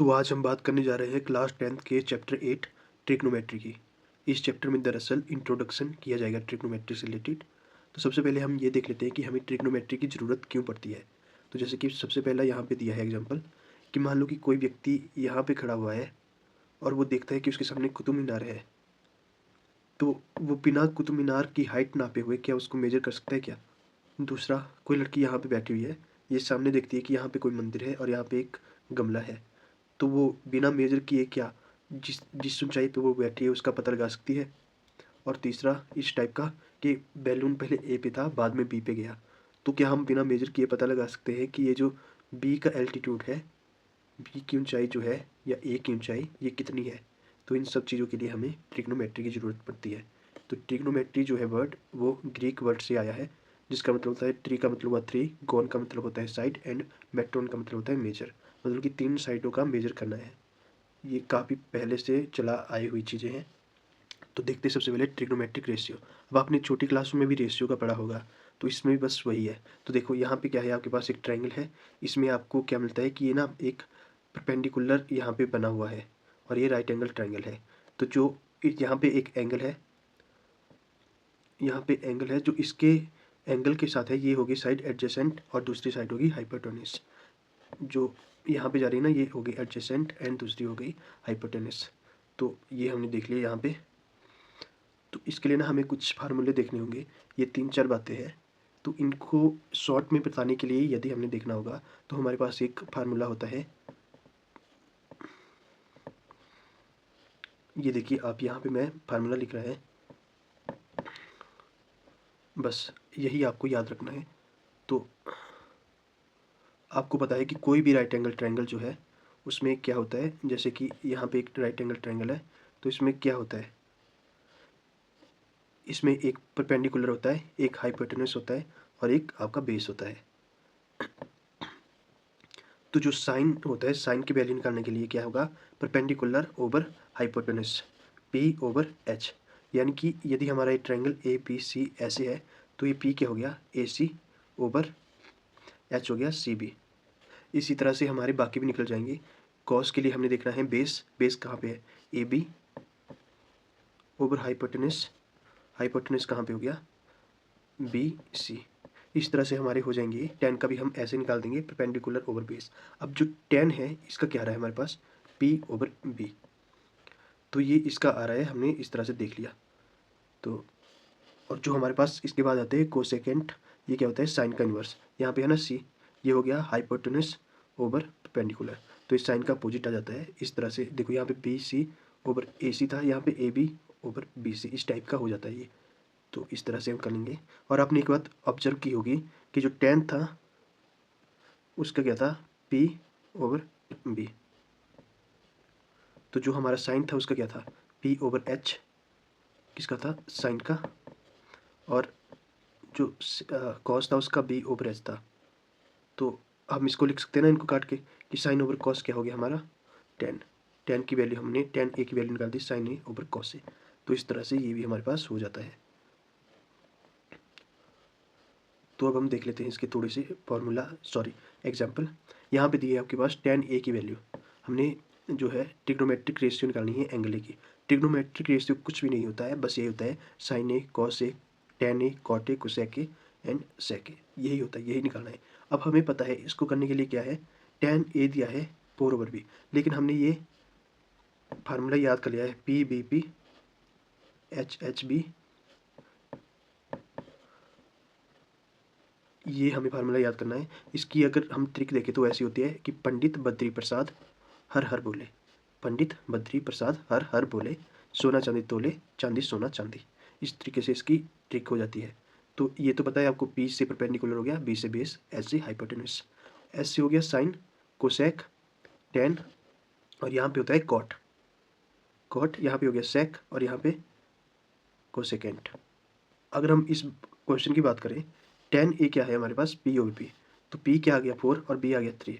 तो आज हम बात करने जा रहे हैं क्लास 10th के चैप्टर 8 ट्रिग्नोमेट्री की। इस चैप्टर में दरअसल इंट्रोडक्शन किया जाएगा ट्रिग्नोमेट्री से रिलेटेड। तो सबसे पहले हम ये देख लेते हैं कि हमें ट्रिग्नोमेट्री की ज़रूरत क्यों पड़ती है। तो जैसे कि सबसे पहला यहाँ पे दिया है एग्जांपल कि मान लो कि कोई व्यक्ति यहाँ पे खड़ा हुआ है और वो देखता है कि उसके सामने कुतुब मीनार है। तो वो बिना कुतुब मीनार की हाइट नापे हुए क्या उसको मेजर कर सकता है क्या? दूसरा, कोई लड़की यहाँ पे बैठी हुई है, ये सामने देखती है कि यहाँ पे कोई मंदिर है और यहाँ पे एक गमला है। तो वो बिना मेजर किए क्या जिस जिस ऊंचाई पे वो बैठी है उसका पता लगा सकती है। और तीसरा इस टाइप का कि बैलून पहले ए पे था बाद में बी पे गया, तो क्या हम बिना मेजर किए पता लगा सकते हैं कि ये जो बी का एल्टीट्यूड है, बी की ऊंचाई जो है या ए की ऊंचाई ये कितनी है। तो इन सब चीज़ों के लिए हमें ट्रिग्नोमेट्री की ज़रूरत पड़ती है। तो ट्रिग्नोमेट्री जो है वर्ड वो ग्रीक वर्ड से आया है, जिसका मतलब होता है ट्री का मतलब हुआ थ्री, गोन का मतलब होता है साइड एंड मेट्रोन का मतलब होता है मेजर, मतलब कि 3 साइडों का मेजर करना है। ये काफ़ी पहले से चला आई हुई चीज़ें हैं। तो देखते हैं सबसे पहले ट्रिग्नोमेट्रिक रेशियो। अब आपने छोटी क्लासों में भी रेशियो का पढ़ा होगा, तो इसमें भी बस वही है। तो देखो यहाँ पे क्या है, आपके पास एक ट्रायंगल है, इसमें आपको क्या मिलता है कि ये ना एक परपेंडिकुलर यहाँ पे बना हुआ है और ये राइट एंगल ट्रायंगल है। तो जो यहाँ पे एक एंगल है, यहाँ पे एंगल है जो इसके एंगल के साथ है, ये होगी साइड एडजेसेंट और दूसरी साइड होगी हाइपोटेनस। जो यहाँ पे जा रही है ना ये हो गई एडजेसेंट एंड दूसरी हो गई हाइपोटेनस। तो ये हमने देख लिया यहाँ पे। तो इसके लिए ना हमें कुछ फार्मूले देखने होंगे, ये 3-4 बातें हैं। तो इनको शॉर्ट में बताने के लिए यदि हमने देखना होगा तो हमारे पास एक फार्मूला होता है, ये देखिए आप यहाँ पे मैं फार्मूला लिख रहा है, बस यही आपको याद रखना है। तो आपको पता है कि कोई भी राइट एंगल ट्रायंगल जो है उसमें क्या होता है, जैसे कि यहाँ पे एक राइट एंगल ट्रायंगल है तो इसमें क्या होता है, इसमें एक परपेंडिकुलर होता है, एक हाइपोटेनस होता है और एक आपका बेस होता है। तो जो साइन होता है, साइन की वैल्यू निकालने के लिए क्या होगा, perpendicular over hypotenuse P over H. यानी कि यदि हमारा ये ट्रायंगल ए बी सी ऐसे है तो ये पी क्या हो गया, ए सी ओवर एच हो गया सी बी। इसी तरह से हमारे बाकी भी निकल जाएंगे। कॉस के लिए हमने देखना है बेस, बेस कहाँ पे है, A B over hypotenuse, hypotenuse कहाँ पे हो गया, बी सी। इस तरह से हमारे हो जाएंगे। टेन का भी हम ऐसे निकाल देंगे, परपेंडिकुलर ओवर बेस। अब जो टेन है इसका क्या रहा है हमारे पास, पी ओवर बी। तो ये इसका आ रहा है, हमने इस तरह से देख लिया। तो और जो हमारे पास इसके बाद आते हैं कोसेकेंट, ये क्या होता है, साइन का इन्वर्स। यहाँ पे है ना सी, ये हो गया हाइपोटेनस ओवर परपेंडिकुलर, तो इस साइन का अपोजिट आ जाता है। इस तरह से देखो यहाँ पे बी सी ओवर ए सी था, यहाँ पे A B over B C, इस टाइप का हो जाता है ये। तो इस तरह से हम कर लेंगे। और आपने एक बात ऑब्जर्व की होगी कि जो टेन था उसका क्या था, पी ओवर बी। तो जो हमारा साइन था उसका क्या था, पी ओवर एच, किसका था, साइन का। और जो कॉस था उसका बी ओवर एच था। तो हम इसको लिख सकते हैं ना इनको काट के कि साइन ओवर कॉस क्या हो गया हमारा, टेन। टेन की वैल्यू हमने टेन ए की वैल्यू निकाल the sign A over cos A. तो इस तरह से ये भी हमारे पास हो जाता है। तो अब हम देख लेते हैं इसके थोड़े से फॉर्मूला, सॉरी एग्जाम्पल। यहाँ पे दिए आपके पास टेन ए की वैल्यू, हमने जो है ट्रिग्नोमेट्रिक रेशियो निकालनी है एंगल ए की। ट्रिग्नोमेट्रिक रेशियो कुछ भी नहीं होता है, बस ये होता है sine A cos A tan A cot A cosec A and sec A, यही होता है, यही निकालना है। अब हमें पता है इसको करने के लिए क्या है, टेन ए दिया है 4/b, लेकिन हमने ये फार्मूला याद कर लिया है, P B P H H B, ये हमें फार्मूला याद करना है। इसकी अगर हम ट्रिक देखें तो ऐसी होती है कि पंडित बद्री प्रसाद हर हर बोले, पंडित बद्री प्रसाद हर हर बोले, सोना चांदी तोले चांदी सोना चांदी। इस तरीके से इसकी ट्रिक हो जाती है। तो ये तो पता है आपको, पी से परपेंडिकुलर हो गया, बी से बेस, एच से हाइपोटेनस, एस से हो गया साइन कोसेक टेन, और यहाँ पे होता है कॉट, कॉट यहाँ पे हो गया सेक और यहाँ पे कोसेकेंट। अगर हम इस क्वेश्चन की बात करें, टेन ए क्या है हमारे पास, पी ओवर पी। तो पी क्या आ गया 4 और बी आ गया 3।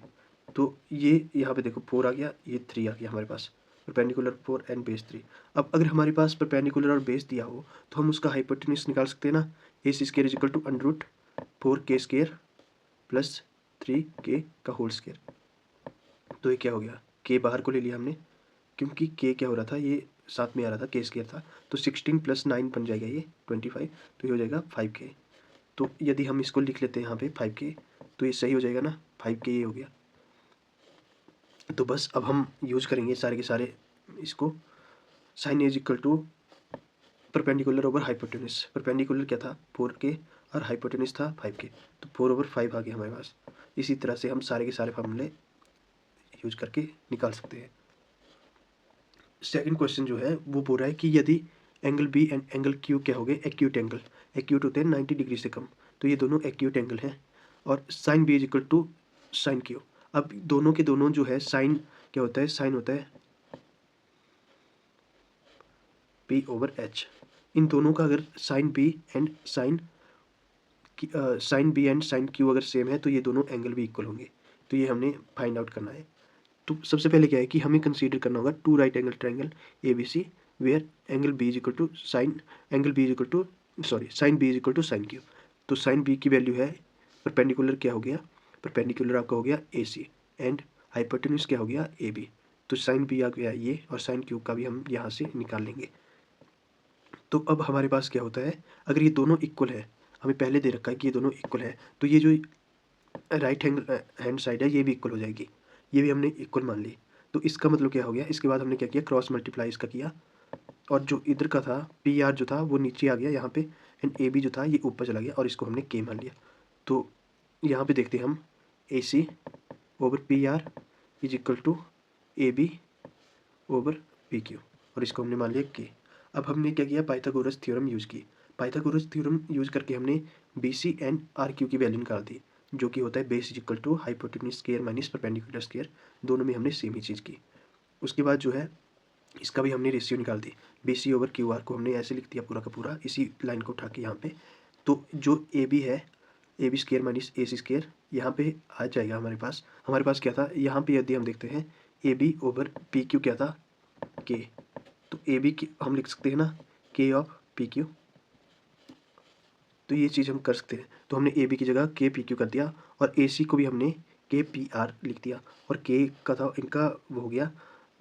तो ये यहाँ पे देखो 4 आ गया, ये 3 आ गया हमारे पास, परपेंडिकुलर 4 एंड बेस 3। अब अगर हमारे पास परपेंडिकुलर और बेस दिया हो तो हम उसका हाइपोटेनस निकाल सकते हैं ना, A C square is equal to under root 4 के स्केयर प्लस 3 के का होल स्केयर। तो ये क्या हो गया, के बाहर को ले लिया हमने, क्योंकि के क्या हो रहा था, ये साथ में आ रहा था, के स्क्वायर था, तो 16 + 9 बन जाएगा ये 25, तो ये हो जाएगा 5k। तो यदि हम इसको लिख लेते हैं यहाँ पे 5k, तो ये सही हो जाएगा ना, 5k ये हो गया। तो बस अब हम यूज करेंगे सारे के सारे इसको, sine is equal to perpendicular over hypotenuse. Perpendicular क्या था 4k और हाइपोटेनस था 5k, तो 4/5 आ गया हमारे पास। इसी तरह से हम सारे के सारे फार्मूले यूज करके निकाल सकते हैं। सेकंड क्वेश्चन जो है वो बोल रहा है कि यदि angle B and angle Q क्या हो गए, एक्यूट एंगल। एक्यूट होते हैं 90 डिग्री से कम, तो ये दोनों एक्यूट एंगल हैं। और sine B is equal to sine Q. अब दोनों के दोनों जो है साइन क्या होता है, साइन होता है p/h। इन दोनों का अगर sine B and sine B and sine Q अगर सेम है तो ये दोनों एंगल भी इक्वल होंगे। तो ये हमने फाइंड आउट करना है। तो सबसे पहले क्या है कि हमें कंसीडर करना होगा two right angle triangle ABC where angle B is equal to sine B is equal to sine Q. तो साइन बी की वैल्यू है, परपेंडिकुलर क्या हो गया, परपेंडिकुलर आपका हो गया AC एंड हाइपोटेन्यूज क्या हो गया AB। तो साइन बी आ गया ये, और साइन क्यू का भी हम यहाँ से निकाल लेंगे। तो अब हमारे पास क्या होता है, अगर ये दोनों इक्वल है, हमें पहले दे रखा है कि ये दोनों इक्वल है, तो ये जो राइट हैंड साइड है ये भी इक्वल हो जाएगी, ये भी हमने इक्वल मान ली। तो इसका मतलब क्या हो गया, इसके बाद हमने क्या किया, क्रॉस मल्टीप्लाई इसका किया, और जो इधर का था PR जो था वो नीचे आ गया यहाँ पे, एंड AB जो था ये ऊपर चला गया, और इसको हमने K मान लिया। तो यहाँ पे देखते हैं हम AC/PR is equal to AB/PQ, और इसको हमने मान लिया K। अब हमने क्या किया, पाइथागोरस थ्योरम यूज़ की। पाइथागोरस थ्योरम यूज़ करके हमने BC एंड RQ की वैल्यू निकाल दी, जो कि होता है base is equal to hypotenuse square minus perpendicular square. दोनों में हमने सेम ही चीज़ की। उसके बाद जो है इसका भी हमने रेशियो निकाल दी। BC/QR को हमने ऐसे लिख दिया पूरा का पूरा, इसी लाइन को उठा के यहाँ पे। तो जो AB है, AB² माइनस AC स्क्वायर यहाँ पे आ जाएगा हमारे पास क्या था यहाँ पे, यदि हम देखते हैं AB/PQ क्या था, K। तो AB की हम लिख सकते हैं ना K/PQ। तो ये चीज़ हम कर सकते हैं। तो हमने AB की जगह KPQ कर दिया, और AC को भी हमने KPR लिख दिया, और K का था इनका वो हो गया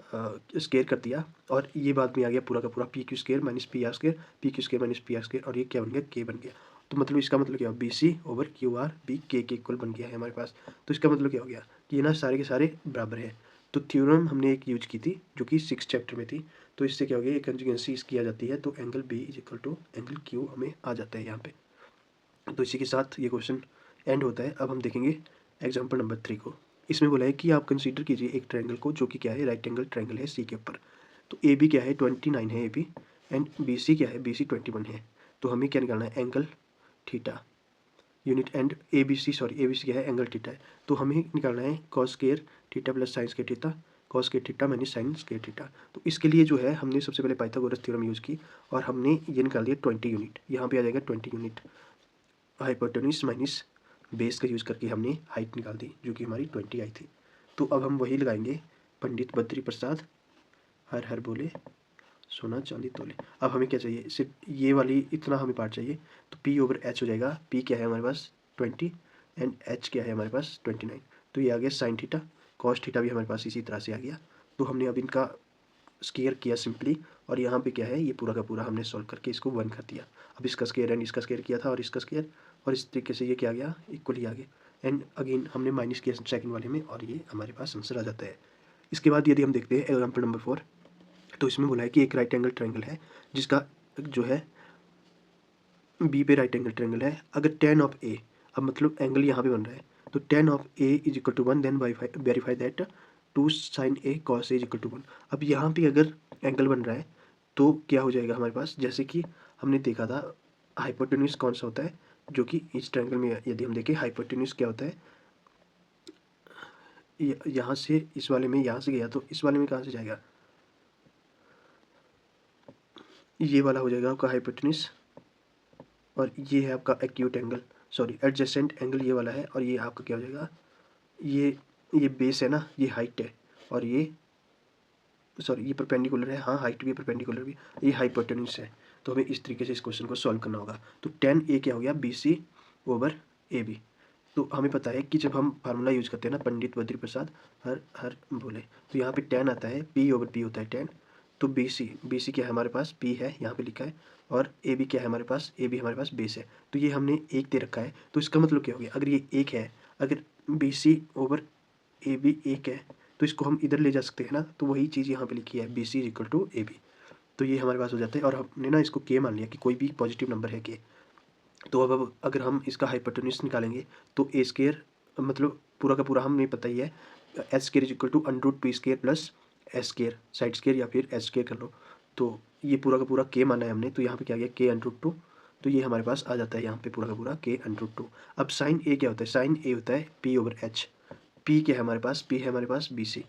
स्क्वायर कर दिया, और ये बाद में आ गया पूरा का पूरा PQ² minus PR², PQ² minus PR², और ये क्या बन गया, K बन गया। तो मतलब इसका मतलब क्या, BC/QR भी K के इक्वल बन गया है हमारे पास। तो इसका मतलब क्या हो गया कि ये ना सारे के सारे बराबर है। तो थ्योरम हमने एक यूज की थी जो कि 6 चैप्टर में थी। तो इससे क्या हो गया, कंजुगेंसी इसकी आ जाती है, तो angle B is equal to angle Q हमें आ जाता है यहाँ पे। तो इसी के साथ ये क्वेश्चन एंड होता है। अब हम देखेंगे एग्जाम्पल नंबर 3 को। इसमें बोला है कि आप कंसीडर कीजिए एक ट्रायंगल को जो कि क्या है, राइट एंगल ट्रायंगल है C के ऊपर। तो AB क्या है 29 है AB, एंड BC क्या है, BC 21 है। तो हमें क्या निकालना है, angle theta unit, and ABC क्या है, एंगल थीटा है। तो हमें निकालना है cos square theta plus sine square theta, cos square theta minus sine square theta. तो इसके लिए जो है हमने सबसे पहले पाइथागोरस थ्योरम यूज़ की, और हमने ये निकाल दिया 20 यूनिट। यहाँ पे आ जाएगा 20 यूनिट हाइपोटेन्यूज माइनस बेस का यूज़ करके हमने हाइट निकाल दी, जो कि हमारी 20 आई थी। तो अब हम वही लगाएंगे, पंडित बद्री प्रसाद हर हर बोले सोना चांदी तोले। अब हमें क्या चाहिए, सिर्फ ये वाली इतना हमें पार्ट चाहिए। तो P/H हो जाएगा, P क्या है हमारे पास 20, एंड H क्या है हमारे पास 29। तो ये आ गया साइन थीटा, कॉस थीटा भी हमारे पास इसी तरह से आ गया। तो हमने अब इनका स्क्वायर किया सिंपली, और यहाँ पे क्या है, ये पूरा का पूरा हमने सॉल्व करके इसको 1 कर दिया। अब इसका स्क्वायर एंड इसका स्क्वायर किया था, और इसका स्क्वायर, और इस तरीके से ये क्या आ गया, इक्वल ही आ गया। एंड अगेन हमने माइनस किया सेकंड वाले में, और ये हमारे पास आंसर आ जाता है। इसके बाद यदि हम देखते हैं एग्जाम्पल नंबर 4, तो इसमें बोला है कि एक राइट एंगल ट्रायंगल है जिसका जो है B पे राइट एंगल ट्रायंगल है। अगर tan ऑफ A, अब मतलब एंगल यहाँ पे बन रहा है, तो tan of A is equal to 1, then verify that 2 sin A cos A is equal to 1। अब यहाँ पे अगर एंगल बन रहा है तो क्या हो जाएगा हमारे पास, जैसे कि हमने देखा था हाइपोटेन्यूज कौन सा होता है, जो कि इस ट्रायंगल में यदि हम देखें हाइपोटेन्यूज क्या होता है, यहाँ से इस वाले में यहाँ से गया तो इस वाले में कहाँ से जाएगा, ये वाला हो जाएगा आपका हाइपोटेन्यूज, और ये है आपका acute angle, sorry adjacent angle ये वाला है, और ये आपका क्या हो जाएगा, ये बेस है ना, ये हाइट है, और ये सॉरी ये परपेंडिकुलर है, हाँ हाइट भी परपेंडिकुलर भी, ये हाइपोटेन्यूज है। तो हमें इस तरीके से इस क्वेश्चन को सॉल्व करना होगा। तो tan A क्या हो गया BC/AB, तो हमें पता है कि जब हम फार्मूला यूज़ करते हैं ना, पंडित बद्री प्रसाद हर हर बोले, तो यहाँ पे tan आता है, P/P होता है tan। तो BC क्या है हमारे पास, P है यहाँ पे लिखा है, और AB क्या है हमारे पास, AB हमारे पास बेस है। तो ये हमने 1 दे रखा है, तो इसका मतलब क्या हो गया, अगर ये 1 है, अगर BC/AB 1 है, तो इसको हम इधर ले जा सकते हैं ना, तो वही चीज़ यहाँ पे लिखी है, BC = AB। तो ये हमारे पास हो जाता है, और हमने ना इसको K मान लिया कि कोई भी पॉजिटिव नंबर है K। तो अब अगर हम इसका हाइपोटेन्यूज निकालेंगे तो A² मतलब पूरा का पूरा हमें पता ही है, H² = √P² plus S² side square या फिर S² कर लो। तो ये पूरा का पूरा K माना है हमने, तो यहाँ पे क्या आ गया K√2। तो ये हमारे पास आ जाता है यहाँ पे पूरा का पूरा K√2। अब साइन A क्या होता है, साइन A होता है P/H। P क्या है हमारे पास, P है हमारे पास BC,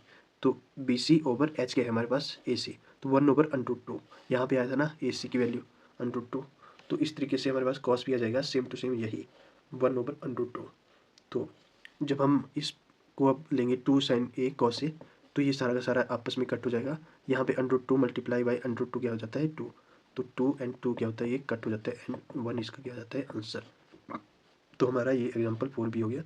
तो BC/H क्या है हमारे पास AC, तो 1/√2। यहाँ पे आया था ना AC की वैल्यू √2, तो इस तरीके से हमारे पास कॉस भी आ जाएगा सेम टू सेम यही 1/√2। तो जब हम इसको अब लेंगे 2 sin A cos A, तो ये सारा का सारा आपस में कट हो जाएगा। यहाँ पे √2 मल्टीप्लाई बाई √2 क्या हो जाता है 2, तो 2 and 2 क्या होता है, ये कट हो जाता है, एंड 1 इसका क्या हो जाता है आंसर। तो हमारा ये एग्जाम्पल 4 भी हो गया।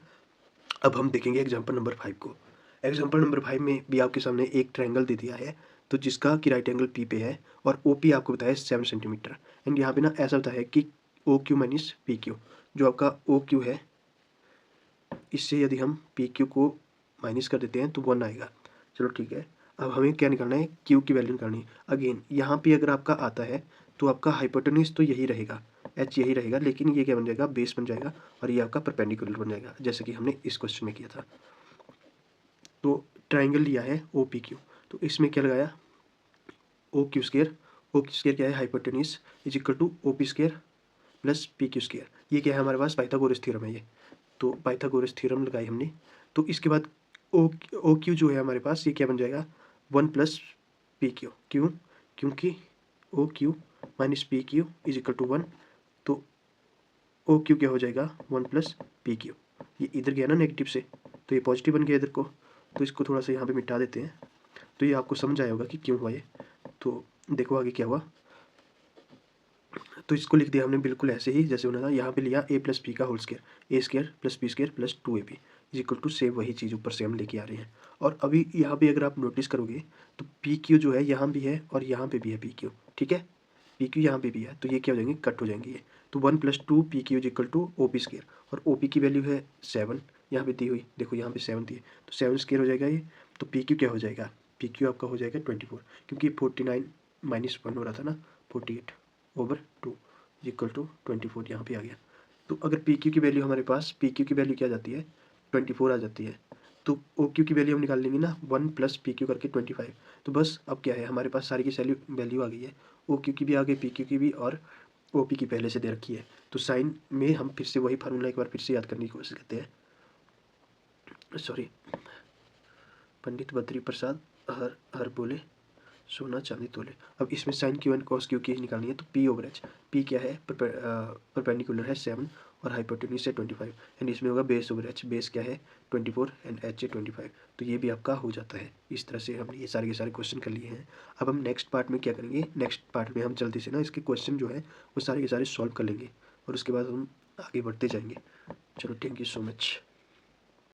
अब हम देखेंगे एग्जाम्पल नंबर 5 को। एग्जाम्पल नंबर 5 में भी आपके सामने एक ट्रायंगल दे दिया है, तो जिसका कि राइट एंगल P पे है, और OP आपको बताया 7 सेंटीमीटर। एंड यहाँ पे ना ऐसा होता है कि OQ माइनस PQ, जो आपका OQ है, इससे यदि हम PQ को माइनस कर देते हैं तो 1 आएगा। चलो ठीक है, अब हमें क्या निकालना है, Q की वैल्यू निकालनी है। अगेन यहाँ पे अगर आपका आता है तो आपका हाइपोटेन्यूज तो यही रहेगा, H यही रहेगा, लेकिन ये क्या बन जाएगा, बेस बन जाएगा, और ये आपका परपेंडिकुलर बन जाएगा, जैसे कि हमने इस क्वेश्चन में किया था। तो ट्राइंगल लिया है OPQ, तो इसमें क्या लगाया, OQ², OQ² क्या है हाइपोटेन्यूज = OP² प्लस PQ²। ये क्या है हमारे पास, पाइथागोरस थ्योरम है ये, तो पाइथागोरस थ्योरम लगाई हमने। तो इसके बाद OQ जो है हमारे पास, ये क्या बन जाएगा 1 प्लस PQ। क्यों, क्योंकि OQ माइनस PQ = 1, तो OQ क्या हो जाएगा 1 प्लस PQ। ये इधर गया ना नेगेटिव से, तो ये पॉजिटिव बन गया इधर को, तो इसको थोड़ा सा यहाँ पे मिटा देते हैं, तो ये आपको समझ आया होगा कि क्यों हुआ ये। तो देखो आगे क्या हुआ, तो इसको लिख दिया हमने बिल्कुल ऐसे ही जैसे होना था। यहाँ पे लिया A + B का whole square, A² + B² + 2AB = same वही चीज़ ऊपर से हम लेके आ रहे हैं। और अभी यहाँ पे अगर आप नोटिस करोगे तो PQ जो है यहाँ भी है और यहाँ पे भी है PQ, ठीक है, PQ यहाँ पे भी है, तो ये क्या हो जाएंगे, कट हो जाएंगे ये। तो 1 + 2 PQ = OP², और OP की वैल्यू है 7 यहाँ पे दी हुई, देखो यहाँ पे 7 दी है, तो 7² हो जाएगा ये। तो PQ क्या हो जाएगा, PQ आपका हो जाएगा 24, क्योंकि 49 - 1 हो रहा था ना, 48/2 = 24 यहाँ पे आ गया। तो अगर PQ की वैल्यू हमारे पास, PQ की वैल्यू क्या आ जाती है 24 आ जाती है, तो OQ की वैल्यू हम निकाल लेंगे ना 1 + PQ करके 25। तो बस अब क्या है, हमारे पास सारी की सारी वैल्यू आ गई है, OQ की भी आ गई, PQ की भी, और OP की पहले से दे रखी है। तो साइन में हम फिर से वही फार्मूला एक बार फिर से याद करने की कोशिश करते हैं। सॉरी, पंडित बद्री प्रसाद हर हर बोले, सोना चांदी तोले। अब इसमें sine Q and cos Q की निकालनी है, तो P/H, P क्या है, परपेंडिकुलर है 7 और हाइपोटेन्यूज है 25, एंड इसमें होगा बेस/H, बेस क्या है 24 एंड H है 25। तो ये भी आपका हो जाता है। इस तरह से हमने ये सारे के सारे क्वेश्चन कर लिए हैं। अब हम नेक्स्ट पार्ट में क्या करेंगे, नेक्स्ट पार्ट में हम जल्दी से ना इसके क्वेश्चन जो है वो सारे के सारे सॉल्व कर लेंगे, और उसके बाद हम आगे बढ़ते जाएंगे। चलो, थैंक यू सो मच।